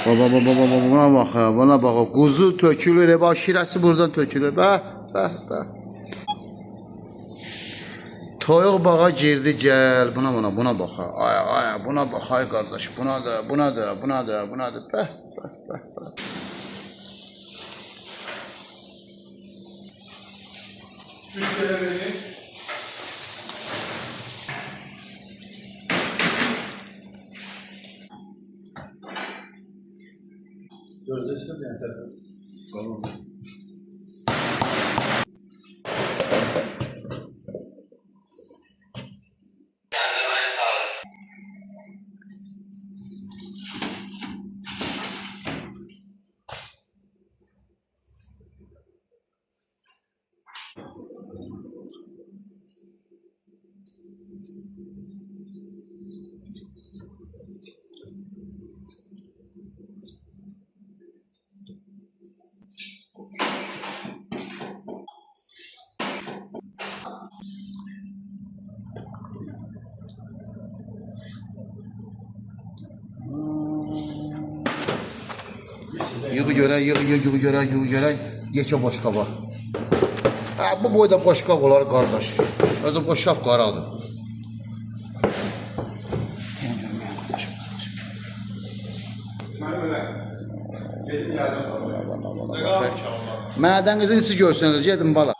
Baba baba baba buna bak ha, buna bak. Kuzu tökülür, bak şirəsi buradan tökülür. Bəh, bəh, bəh. Toyuq bağa girdi gəl. Buna bak ha. Ay buna bak ay qardaş. Buna da. Bəh, bəh, bəh, bəh. Gözleştim yani tabii. Tamam. Yığı görək, yekə boş qaba. Bu boyda boş qab olar qardaş. Özü boş qab qaradır. Mədənizin içi görsənir, gedin bala.